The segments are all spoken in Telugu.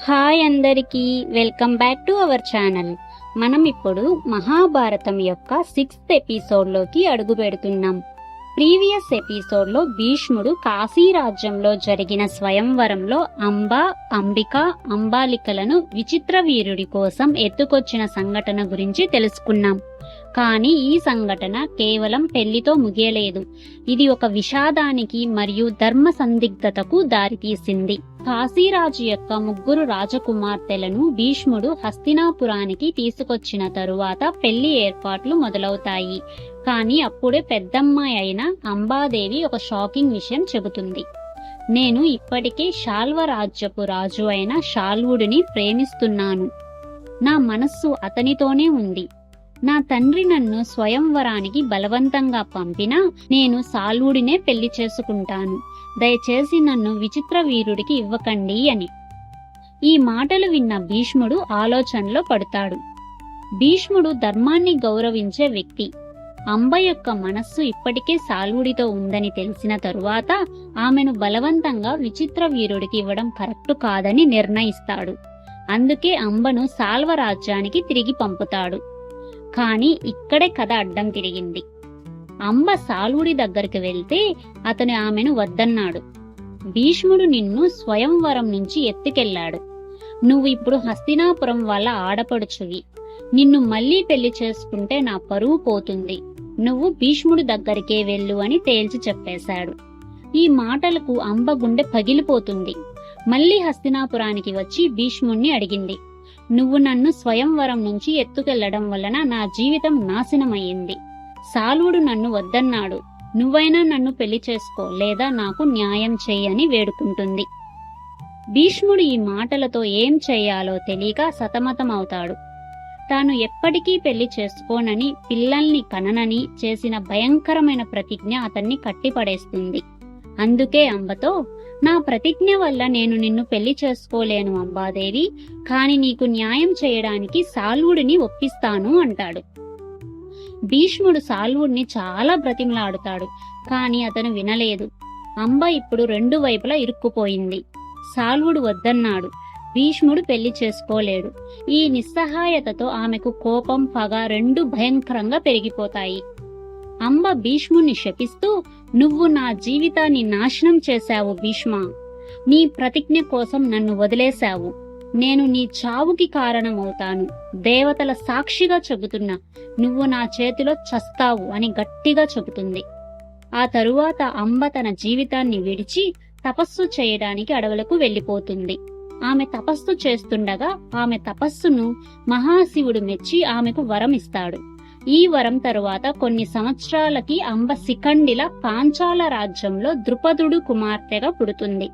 హాయ్ అందరికీ, welcome back to our channel. మనం ఇప్పుడు మహాభారతం యొక్క 6th ఎపిసోడ్లోకి అడుగు పెడుతున్నాం. ప్రీవియస్ ఎపిసోడ్లో భీష్ముడు కాశీ రాజ్యంలో జరిగిన స్వయంవరంలో అంబిక, అంబాలికలను విచిత్ర వీరుడి కోసం ఎత్తుకొచ్చిన సంఘటన గురించి తెలుసుకున్నాం. కానీ ఈ సంఘటన కేవలం పెళ్లితో ముగియలేదు. ఇది ఒక విషాదానికి మరియు ధర్మ సందిగ్ధతకు దారితీసింది. కాశీరాజు యొక్క 3 రాజకుమార్తెలను భీష్ముడు హస్తినాపురానికి తీసుకొచ్చిన తరువాత పెళ్లి ఏర్పాట్లు మొదలవుతాయి. కానీ అప్పుడే పెద్దమ్మాయి అయిన అంబాదేవి ఒక షాకింగ్ విషయం చెబుతుంది. నేను ఇప్పటికే శాల్వ రాజ్యపు రాజు అయిన శాల్వుడిని ప్రేమిస్తున్నాను. నా మనస్సు అతనితోనే ఉంది. నా తండ్రి నన్ను స్వయంవరానికి బలవంతంగా పంపినా నేను శాల్వుడినే పెళ్లి చేసుకుంటాను. దయచేసి నన్ను విచిత్ర వీరుడికి ఇవ్వకండి అని. ఈ మాటలు విన్న భీష్ముడు ఆలోచనలో పడతాడు. భీష్ముడు ధర్మాన్ని గౌరవించే వ్యక్తి. అంబ యొక్క మనస్సు ఇప్పటికే శాల్వుడితో ఉందని తెలిసిన తరువాత ఆమెను బలవంతంగా విచిత్ర వీరుడికి ఇవ్వడం కరెక్ట్ కాదని నిర్ణయిస్తాడు. అందుకే అంబను శాల్వ రాజ్యానికి తిరిగి పంపుతాడు. కానీ ఇక్కడే కథ అడ్డం తిరిగింది. అంబ శాల్వుడి దగ్గరికి వెళ్తే అతను ఆమెను వద్దన్నాడు. భీష్ముడు నిన్ను స్వయంవరం నుంచి ఎత్తుకెళ్లాడు. నువ్వు ఇప్పుడు హస్తినాపురం వాళ్ళ ఆడపడుచువి. నిన్ను మళ్లీ పెళ్లి చేసుకుంటే నా పరువు పోతుంది. నువ్వు భీష్ముడి దగ్గరికే వెళ్ళు అని తేల్చి చెప్పేశాడు. ఈ మాటలకు అంబ గుండె పగిలిపోతుంది. మళ్లీ హస్తినాపురానికి వచ్చి భీష్ముణ్ణి అడిగింది. నువ్వు నన్ను స్వయంవరం నుంచి ఎత్తుకెళ్లడం వలన నా జీవితం నాశనమయ్యింది. శాల్వుడు నన్ను వద్దన్నాడు. నువ్వైనా నన్ను పెళ్లి చేసుకో, లేదా నాకు న్యాయం చెయ్యని వేడుకుంటుంది. భీష్ముడు ఈ మాటలతో ఏం చెయ్యాలో తెలియక సతమతమవుతాడు. తాను ఎప్పటికీ పెళ్లి చేసుకోనని, పిల్లల్ని కననని చేసిన భయంకరమైన ప్రతిజ్ఞ అతన్ని కట్టిపడేస్తుంది. అందుకే అంబతో, నా ప్రతిజ్ఞ వల్ల నేను నిన్ను పెళ్లి చేసుకోలేను అంబాదేవి, కాని నీకు న్యాయం చేయడానికి శాల్వుడిని ఒప్పిస్తాను అంటాడు. భీష్ముడు శాల్వుడిని చాలా బ్రతిమలాడుతాడు. కాని అతను వినలేదు. అంబ ఇప్పుడు 2 వైపులా ఇరుక్కుపోయింది. శాల్వుడు వద్దన్నాడు. భీష్ముడు పెళ్లి చేసుకోలేడు. ఈ నిస్సహాయతతో ఆమెకు కోపం, పగ 2 భయంకరంగా పెరిగిపోతాయి. అంబ భీష్ముణ్ణి శపిస్తూ, నువ్వు నా జీవితాన్ని నాశనం చేశావు భీష్మా. నీ ప్రతిజ్ఞ కోసం నన్ను వదిలేశావు. నేను నీ చావుకి కారణమవుతాను. దేవతల సాక్షిగా చెబుతున్నా, నువ్వు నా చేతిలో చస్తావు అని గట్టిగా చెబుతుంది. ఆ తరువాత అంబ తన జీవితాన్ని విడిచి తపస్సు చేయడానికి అడవులకు వెళ్లిపోతుంది. ఆమె తపస్సు చేస్తుండగా ఆమె తపస్సును మహాశివుడు మెచ్చి ఆమెకు వరం ఇస్తాడు. ఈ వరం తరువాత కొన్ని సంవత్సరాలకి అంబ శిఖండిల పాంచాల రాజ్యంలో ద్రుపదుడు కుమార్తెగా పుడుతుంది.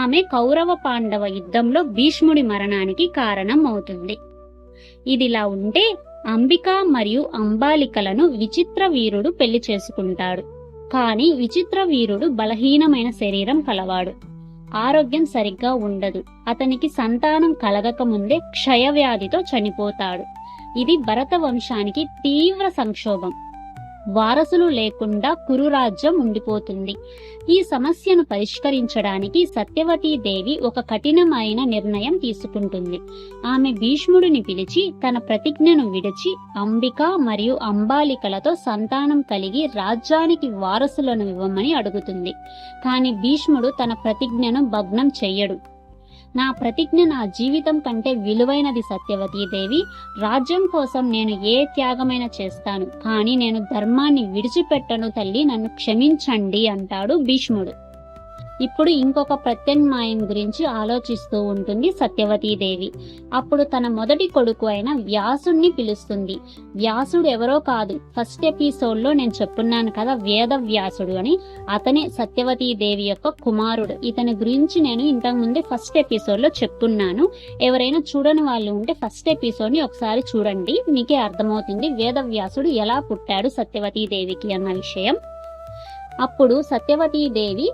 ఆమె కౌరవ పాండవ యుద్ధంలో భీష్ముడి మరణానికి కారణం అవుతుంది. ఇదిలా ఉంటే అంబిక మరియు అంబాలికలను విచిత్ర వీరుడు పెళ్లి చేసుకుంటాడు. కాని విచిత్ర వీరుడు బలహీనమైన శరీరం కలవాడు. ఆరోగ్యం సరిగ్గా ఉండదు. అతనికి సంతానం కలగక ముందే క్షయవ్యాధితో చనిపోతాడు. ఇది భరత వంశానికి తీవ్ర సంక్షోభం. వారసులు లేకుండా కురురాజ్యం ఉండిపోతుంది. ఈ సమస్యను పరిష్కరించడానికి సత్యవతీదేవి ఒక కఠినమైన నిర్ణయం తీసుకుంటుంది. ఆమె భీష్ముడిని పిలిచి తన ప్రతిజ్ఞను విడిచి అంబిక మరియు అంబాలికలతో సంతానం కలిగి రాజ్యానికి వారసులను ఇవ్వమని అడుగుతుంది. కాని భీష్ముడు తన ప్రతిజ్ఞను భగ్నం చెయ్యడు. నా ప్రతిజ్ఞ నా జీవితం కంటే విలువైనది సత్యవతీదేవి. రాజ్యం కోసం నేను ఏ త్యాగమైనా చేస్తాను, కానీ నేను ధర్మాన్ని విడిచిపెట్టను తల్లి, నన్ను క్షమించండి అంటాడు భీష్ముడు. ఇప్పుడు ఇంకొక ప్రత్యామ్నాయం గురించి ఆలోచిస్తూ ఉంటుంది సత్యవతీదేవి. అప్పుడు తన మొదటి కొడుకు అయిన వ్యాసుణ్ణి పిలుస్తుంది. వ్యాసుడు ఎవరో కాదు, ఫస్ట్ ఎపిసోడ్ లో నేను చెప్పున్నాను కదా వేద వ్యాసుడు అని. అతనే సత్యవతీదేవి యొక్క కుమారుడు. ఇతని గురించి నేను ఇంతకు ముందే ఫస్ట్ ఎపిసోడ్ లో చెప్పున్నాను. ఎవరైనా చూడని వాళ్ళు ఉంటే ఫస్ట్ ఎపిసోడ్ ని ఒకసారి చూడండి, మీకే అర్థమవుతుంది వేద వ్యాసుడు ఎలా పుట్టాడు సత్యవతీదేవికి అన్న విషయం. అప్పుడు సత్యవతీదేవి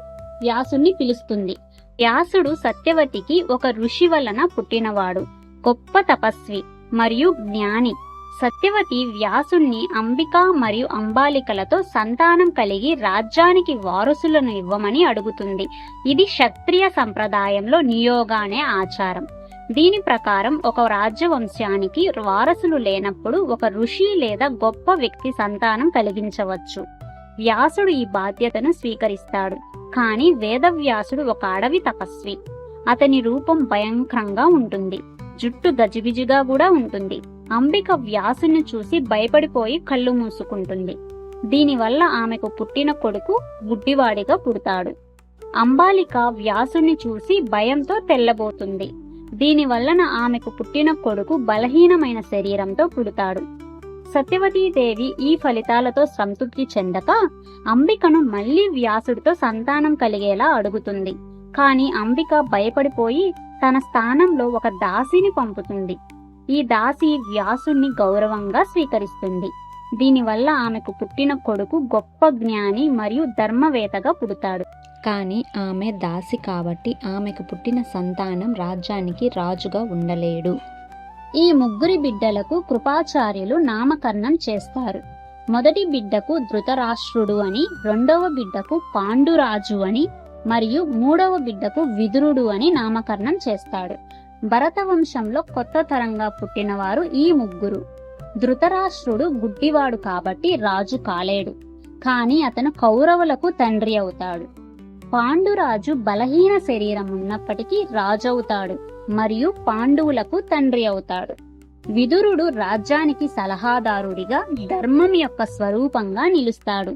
వ్యాసుణ్ణి పిలుస్తుంది. వ్యాసుడు సత్యవతికి ఒక ఋషి వలన పుట్టినవాడు. గొప్ప తపస్వి మరియు జ్ఞాని. సత్యవతి వ్యాసుణ్ణి అంబిక మరియు అంబాలికలతో సంతానం కలిగి రాజ్యానికి వారసులను ఇవ్వమని అడుగుతుంది. ఇది క్షత్రియ సంప్రదాయంలో నియోగ అనే ఆచారం. దీని ప్రకారం ఒక రాజ్యవంశానికి వారసులు లేనప్పుడు ఒక ఋషి లేదా గొప్ప వ్యక్తి సంతానం కలిగించవచ్చు. వ్యాసుడు ఈ బాధ్యతను స్వీకరిస్తాడు. కానీ వేదవ్యాసుడు ఒక అడవి తపస్వి. అతని రూపం భయంకరంగా ఉంటుంది, జుట్టు గజిబిజిగా కూడా ఉంటుంది. అంబిక వ్యాసుని చూసి భయపడిపోయి కళ్ళు మూసుకుంటుంది. దీనివల్ల ఆమెకు పుట్టిన కొడుకు గుడ్డివాడిగా పుడతాడు. అంబాలిక వ్యాసుని చూసి భయంతో తెల్లబోతుంది. దీనివలన ఆమెకు పుట్టిన కొడుకు బలహీనమైన శరీరంతో పుడతాడు. సత్యవతీదేవి ఈ ఫలితాలతో సంతృప్తి చెందక అంబికను మళ్లీ వ్యాసుడితో సంతానం కలిగేలా అడుగుతుంది. కాని అంబిక భయపడిపోయి తన స్థానంలో ఒక దాసిని పంపుతుంది. ఈ దాసి వ్యాసుని గౌరవంగా స్వీకరిస్తుంది. దీనివల్ల ఆమెకు పుట్టిన కొడుకు గొప్ప జ్ఞాని మరియు ధర్మవేత్తగా పుడతాడు. కానీ ఆమె దాసి కాబట్టి ఆమెకు పుట్టిన సంతానం రాజ్యానికి రాజుగా ఉండలేడు. ఈ ముగ్గురి బిడ్డలకు కృపాచార్యులు నామకరణం చేస్తారు. మొదటి బిడ్డకు ధృతరాష్ట్రుడు అని, రెండవ బిడ్డకు పాండురాజు అని మరియు మూడవ బిడ్డకు విదురుడు అని నామకరణం చేస్తాడు. భరత వంశంలో కొత్త తరంగా పుట్టినవారు ఈ ముగ్గురు. ధృతరాష్ట్రుడు గుడ్డివాడు కాబట్టి రాజు కాలేడు, కానీ అతను కౌరవులకు తండ్రి అవుతాడు. పాండురాజు బలహీన శరీరం ఉన్నప్పటికీ రాజవుతాడు మరియు పాండవులకు తండ్రి అవుతాడు. విదురుడు రాజ్యానికి సలహాదారుడిగా ధర్మం యొక్క స్వరూపంగా నిలుస్తాడు.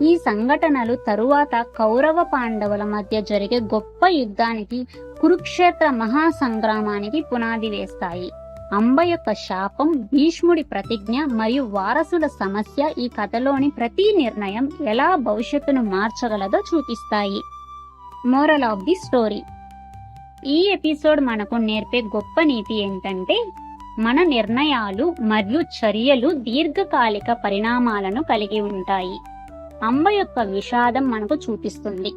ఈ సంఘటనలు తరువాత కౌరవ పాండవుల మధ్య జరిగే గొప్ప యుద్ధానికి, కురుక్షేత్ర మహాసంగ్రామానికి పునాది వేస్తాయి. అంబ యొక్క శాపం, భీష్ముడి ప్రతిజ్ఞ మరియు వారసుల సమస్య ఈ కథలోని ప్రతి నిర్ణయం ఎలా భవిష్యత్తును మార్చగలదో చూపిస్తాయి. మోరల్ ఆఫ్ ది స్టోరీ: ఈ ఎపిసోడ్ మనకు నేర్పే గొప్ప నీతి ఏంటంటే, మన నిర్ణయాలు మరియు చర్యలు దీర్ఘకాలిక పరిణామాలను కలిగి ఉంటాయి. అంబ యొక్క విషాదం మనకు చూపిస్తుంది.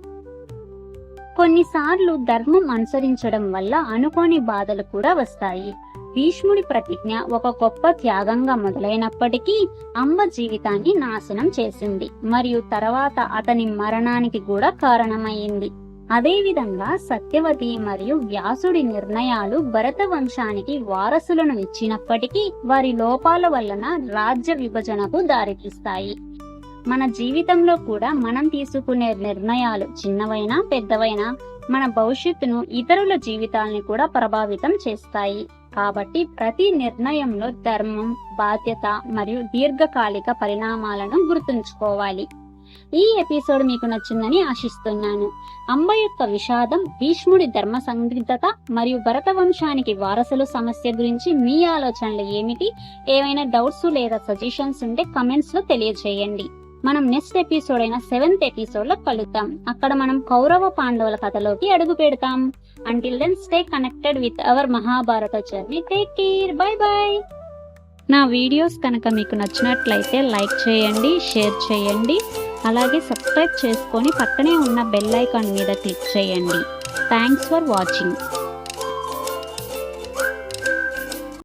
కొన్నిసార్లు ధర్మం అనుసరించడం వల్ల అనుకోని బాధలు కూడా వస్తాయి. భీష్ముడి ప్రతిజ్ఞ ఒక గొప్ప త్యాగంగా మొదలైనప్పటికీ అంబ జీవితాన్ని నాశనం చేసింది మరియు తర్వాత అతని మరణానికి కూడా కారణమైంది. అదేవిధంగా సత్యవతి మరియు వ్యాసుడి నిర్ణయాలు భరత వంశానికి వారసులను ఇచ్చినప్పటికీ వారి లోపాల వలన రాజ్య విభజనకు దారితీస్తాయి. మన జీవితంలో కూడా మనం తీసుకునే నిర్ణయాలు చిన్నవైనా పెద్దవైనా మన భవిష్యత్తును, ఇతరుల జీవితాల్ని కూడా ప్రభావితం చేస్తాయి. కాబట్టి ప్రతి నిర్ణయంలో ధర్మం, బాధ్యత మరియు దీర్ఘకాలిక పరిణామాలను గుర్తుంచుకోవాలి. ఈ ఎపిసోడ్ మీకు నచ్చిందని ఆశిస్తున్నాను. అంబ యొక్క విషాదం, భీష్ముడి ధర్మ సందిగ్ధత మరియు భరత వంశానికి వారసుల సమస్య గురించి మీ ఆలోచనలు ఏమిటి? ఏమైనా డౌట్స్ లేదా సజెషన్స్ ఉంటే కమెంట్స్ లో తెలియజేయండి. మనం నెక్స్ట్ ఎపిసోడ్ అయిన 7th ఎపిసోడ్ లో కలుద్దాం. అక్కడ మనం కౌరవ పాండవుల కథలోకి అడుగు పెడతాం. Until then, stay connected with our Mahabharata journey. Take care. Bye bye. నా వీడియోస్ కనుక మీకు నచ్చినట్లయితే లైక్ చేయండి, షేర్ చేయండి, అలాగే సబ్స్క్రైబ్ చేసుకొని పక్కనే ఉన్న బెల్ ఐకాన్ మీద క్లిక్ చేయండి. Thanks for watching.